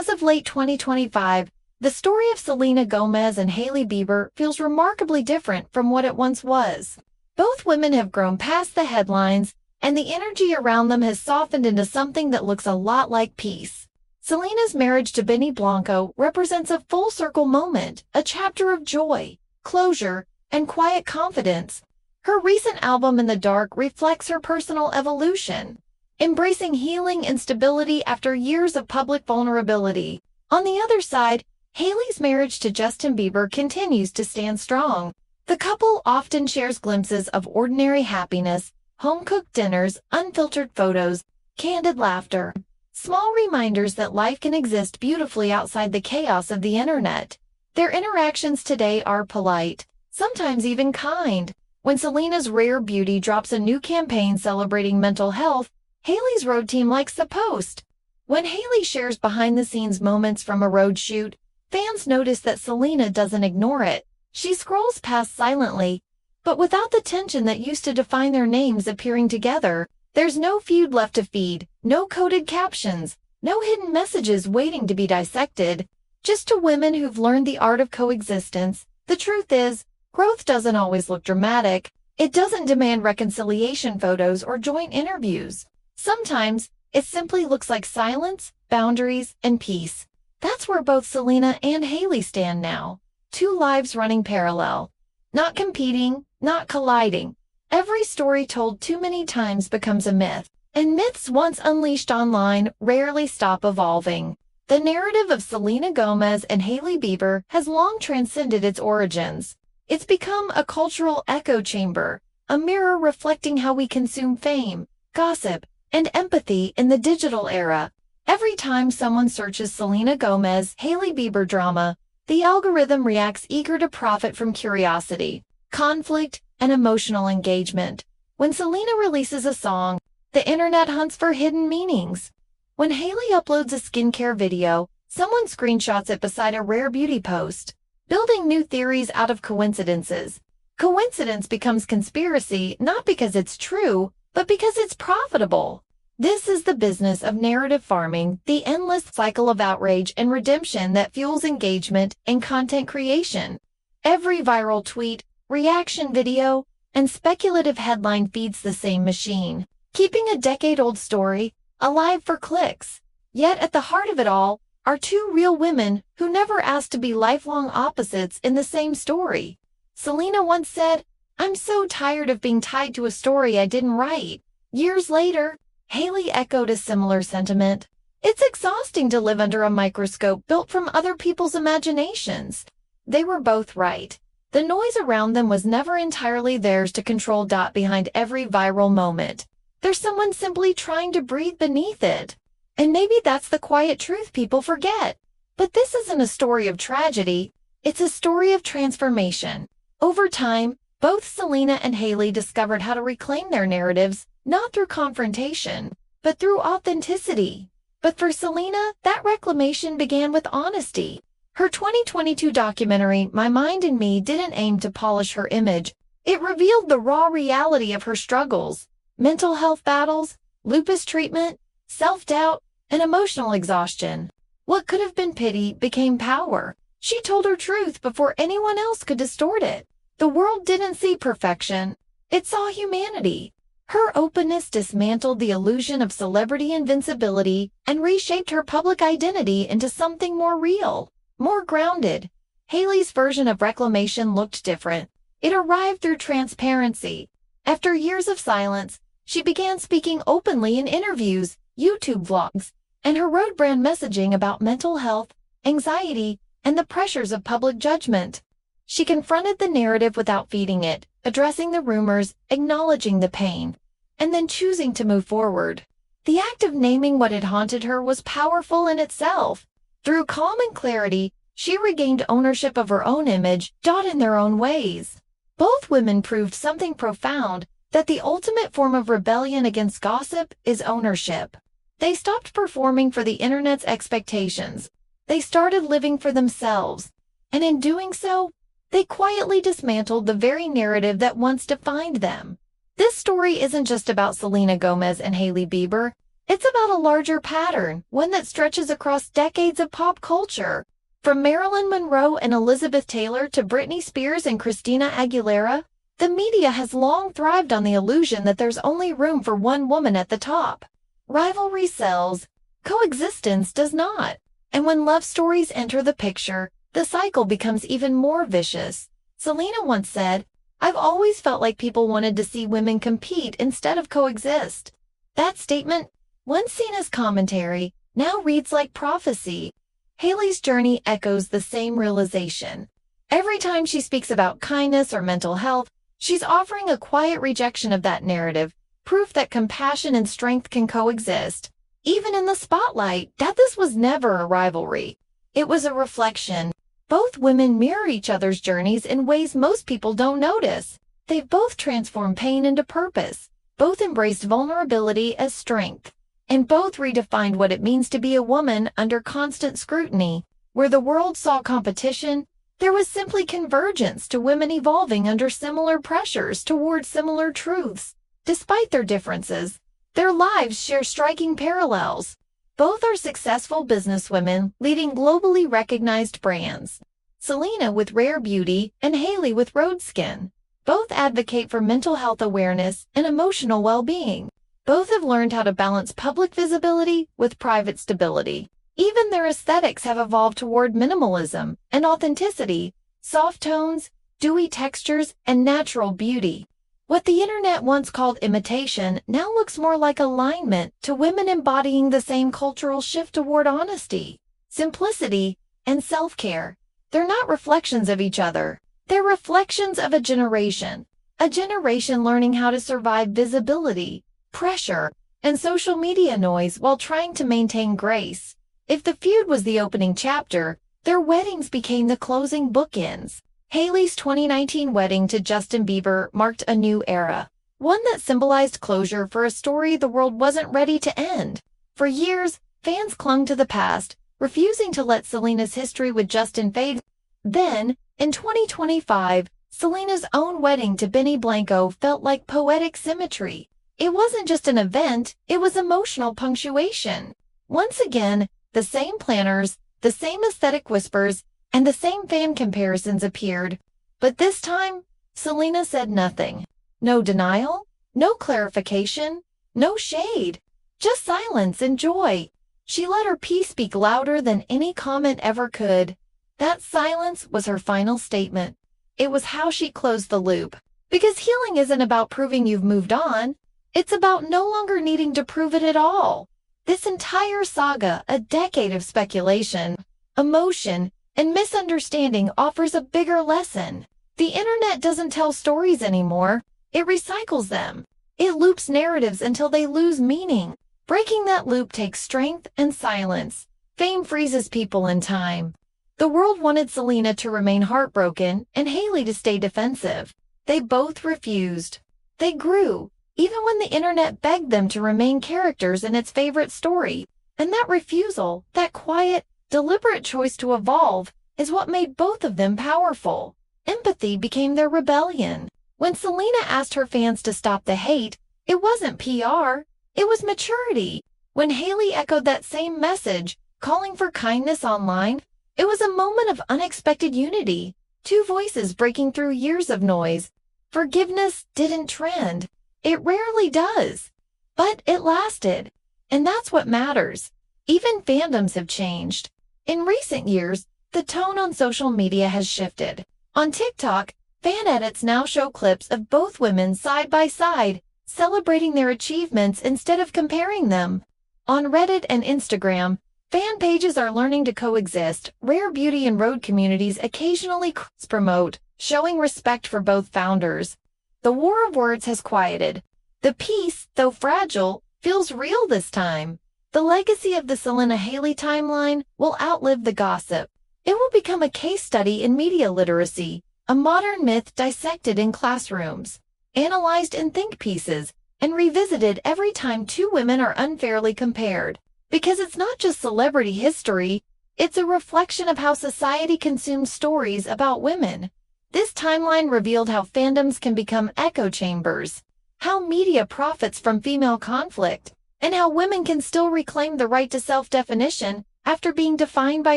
As of late 2025, the story of Selena Gomez and Hailey Bieber feels remarkably different from what it once was. Both women have grown past the headlines, and the energy around them has softened into something that looks a lot like peace. Selena's marriage to Benny Blanco represents a full-circle moment, a chapter of joy, closure, and quiet confidence. Her recent album In the Dark reflects her personal evolution, embracing healing and stability after years of public vulnerability. On the other side, Hailey's marriage to Justin Bieber continues to stand strong. The couple often shares glimpses of ordinary happiness, home-cooked dinners, unfiltered photos, candid laughter, small reminders that life can exist beautifully outside the chaos of the internet. Their interactions today are polite, sometimes even kind. When Selena's Rare Beauty drops a new campaign celebrating mental health, Hailey's road team likes the post. When Hailey shares behind-the-scenes moments from a road shoot, fans notice that Selena doesn't ignore it. She scrolls past silently, but without the tension that used to define their names appearing together. There's no feud left to feed, no coded captions, no hidden messages waiting to be dissected. Just two women who've learned the art of coexistence. The truth is, growth doesn't always look dramatic. It doesn't demand reconciliation photos or joint interviews. Sometimes, it simply looks like silence, boundaries, and peace. That's where both Selena and Hailey stand now. Two lives running parallel. Not competing, not colliding. Every story told too many times becomes a myth, and myths once unleashed online rarely stop evolving. The narrative of Selena Gomez and Hailey Bieber has long transcended its origins. It's become a cultural echo chamber, a mirror reflecting how we consume fame, gossip, and empathy in the digital era. Every time someone searches Selena Gomez, Hailey Bieber drama, the algorithm reacts eager to profit from curiosity, conflict, and emotional engagement. When Selena releases a song, the internet hunts for hidden meanings. When Hailey uploads a skincare video, someone screenshots it beside a Rare Beauty post, building new theories out of coincidences. Coincidence becomes conspiracy not because it's true, but because it's profitable. This is the business of narrative farming, the endless cycle of outrage and redemption that fuels engagement and content creation. Every viral tweet, reaction video, and speculative headline feeds the same machine, keeping a decade-old story alive for clicks. Yet at the heart of it all are two real women who never asked to be lifelong opposites in the same story. Selena once said, "I'm so tired of being tied to a story I didn't write." Years later, Hailey echoed a similar sentiment. It's exhausting to live under a microscope built from other people's imaginations. They were both right. The noise around them was never entirely theirs to control. Behind every viral moment, there's someone simply trying to breathe beneath it. And maybe that's the quiet truth people forget. But this isn't a story of tragedy. It's a story of transformation. Over time, both Selena and Hailey discovered how to reclaim their narratives, not through confrontation, but through authenticity. But for Selena, that reclamation began with honesty. Her 2022 documentary, My Mind and Me, didn't aim to polish her image. It revealed the raw reality of her struggles, mental health battles, lupus treatment, self-doubt, and emotional exhaustion. What could have been pity became power. She told her truth before anyone else could distort it. The world didn't see perfection. It saw humanity. Her openness dismantled the illusion of celebrity invincibility and reshaped her public identity into something more real, more grounded. Hailey's version of reclamation looked different. It arrived through transparency. After years of silence, she began speaking openly in interviews, YouTube vlogs, and her road brand messaging about mental health, anxiety, and the pressures of public judgment. She confronted the narrative without feeding it, addressing the rumors, acknowledging the pain, and then choosing to move forward. The act of naming what had haunted her was powerful in itself. Through calm and clarity, she regained ownership of her own image, in their own ways. Both women proved something profound, that the ultimate form of rebellion against gossip is ownership. They stopped performing for the internet's expectations. They started living for themselves. And in doing so, they quietly dismantled the very narrative that once defined them. This story isn't just about Selena Gomez and Hailey Bieber. It's about a larger pattern, one that stretches across decades of pop culture. From Marilyn Monroe and Elizabeth Taylor to Britney Spears and Christina Aguilera, the media has long thrived on the illusion that there's only room for one woman at the top. Rivalry sells, coexistence does not. And when love stories enter the picture, the cycle becomes even more vicious. Selena once said, "I've always felt like people wanted to see women compete instead of coexist." That statement, once seen as commentary, now reads like prophecy. Hailey's journey echoes the same realization. Every time she speaks about kindness or mental health, she's offering a quiet rejection of that narrative, proof that compassion and strength can coexist. Even in the spotlight, that this was never a rivalry. It was a reflection. Both women mirror each other's journeys in ways most people don't notice. They've both transformed pain into purpose. Both embraced vulnerability as strength. And both redefined what it means to be a woman under constant scrutiny. Where the world saw competition, there was simply convergence to women evolving under similar pressures toward similar truths. Despite their differences, their lives share striking parallels. Both are successful businesswomen leading globally recognized brands. Selena with Rare Beauty and Hailey with Rhode Skin. Both advocate for mental health awareness and emotional well-being. Both have learned how to balance public visibility with private stability. Even their aesthetics have evolved toward minimalism and authenticity, soft tones, dewy textures, and natural beauty. What the internet once called imitation now looks more like alignment to women embodying the same cultural shift toward honesty, simplicity, and self-care. They're not reflections of each other. They're reflections of a generation learning how to survive visibility, pressure, and social media noise while trying to maintain grace. If the feud was the opening chapter, their weddings became the closing bookends. Hailey's 2019 wedding to Justin Bieber marked a new era, one that symbolized closure for a story the world wasn't ready to end. For years, fans clung to the past, refusing to let Selena's history with Justin fade. Then, in 2025, Selena's own wedding to Benny Blanco felt like poetic symmetry. It wasn't just an event, it was emotional punctuation. Once again, the same planners, the same aesthetic whispers, and the same fan comparisons appeared. But this time, Selena said nothing. No denial, no clarification, no shade. Just silence and joy. She let her peace speak louder than any comment ever could. That silence was her final statement. It was how she closed the loop. Because healing isn't about proving you've moved on. It's about no longer needing to prove it at all. This entire saga, a decade of speculation, emotion, and misunderstanding offers a bigger lesson. The internet doesn't tell stories anymore. It recycles them. It loops narratives until they lose meaning. Breaking that loop takes strength and silence. Fame freezes people in time. The world wanted Selena to remain heartbroken and Hailey to stay defensive. They both refused. They grew, even when the internet begged them to remain characters in its favorite story. And that refusal, that quiet, deliberate choice to evolve, is what made both of them powerful. Empathy became their rebellion. When Selena asked her fans to stop the hate, it wasn't PR, it was maturity. When Hailey echoed that same message, calling for kindness online, it was a moment of unexpected unity. Two voices breaking through years of noise. Forgiveness didn't trend. It rarely does. But it lasted. And that's what matters. Even fandoms have changed. In recent years, the tone on social media has shifted. On TikTok, fan edits now show clips of both women side by side, celebrating their achievements instead of comparing them. On Reddit and Instagram, fan pages are learning to coexist. Rare Beauty and Rhode communities occasionally cross-promote, showing respect for both founders. The war of words has quieted. The peace, though fragile, feels real this time. The legacy of the Selena Hailey timeline will outlive the gossip. It will become a case study in media literacy, a modern myth dissected in classrooms, analyzed in think pieces, and revisited every time two women are unfairly compared. Because it's not just celebrity history, it's a reflection of how society consumes stories about women. This timeline revealed how fandoms can become echo chambers, how media profits from female conflict, and how women can still reclaim the right to self-definition after being defined by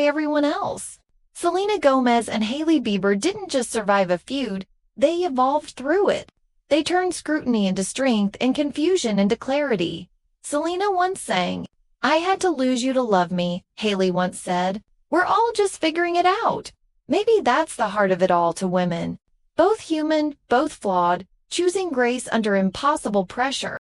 everyone else. Selena Gomez and Hailey Bieber didn't just survive a feud, they evolved through it. They turned scrutiny into strength and confusion into clarity. Selena once sang, "I had to lose you to love me," Hailey once said. "We're all just figuring it out." Maybe that's the heart of it all to women. Both human, both flawed, choosing grace under impossible pressure.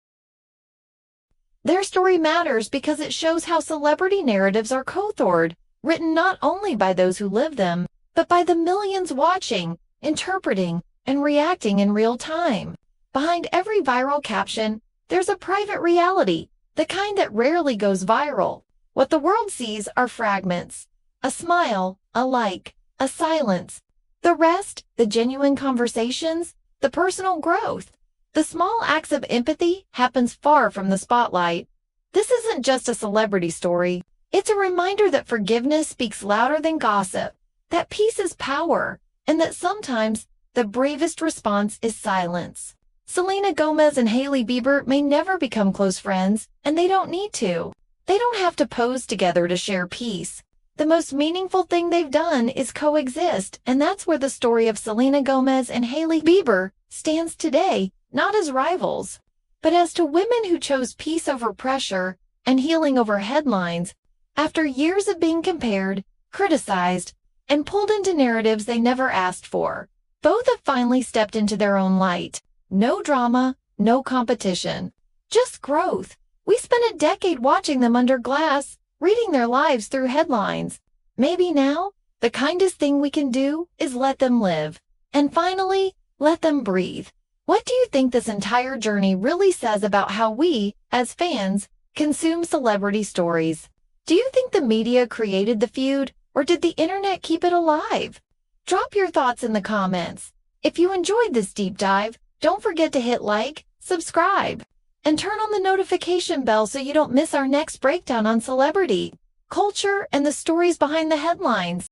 Their story matters because it shows how celebrity narratives are co-authored, written not only by those who live them, but by the millions watching, interpreting, and reacting in real time. Behind every viral caption, there's a private reality, the kind that rarely goes viral. What the world sees are fragments. A smile, a like, a silence. The rest, the genuine conversations, the personal growth. The small acts of empathy happens far from the spotlight. This isn't just a celebrity story. It's a reminder that forgiveness speaks louder than gossip, that peace is power, and that sometimes the bravest response is silence. Selena Gomez and Hailey Bieber may never become close friends, and they don't need to. They don't have to pose together to share peace. The most meaningful thing they've done is coexist, and that's where the story of Selena Gomez and Hailey Bieber stands today, not as rivals, but as two women who chose peace over pressure and healing over headlines. After years of being compared, criticized, and pulled into narratives they never asked for, both have finally stepped into their own light. No drama, no competition, just growth. We spent a decade watching them under glass, reading their lives through headlines. Maybe now, the kindest thing we can do is let them live. And finally, let them breathe. What do you think this entire journey really says about how we, as fans, consume celebrity stories? Do you think the media created the feud, or did the internet keep it alive? Drop your thoughts in the comments. If you enjoyed this deep dive, don't forget to hit like, subscribe, and turn on the notification bell so you don't miss our next breakdown on celebrity, culture, and the stories behind the headlines.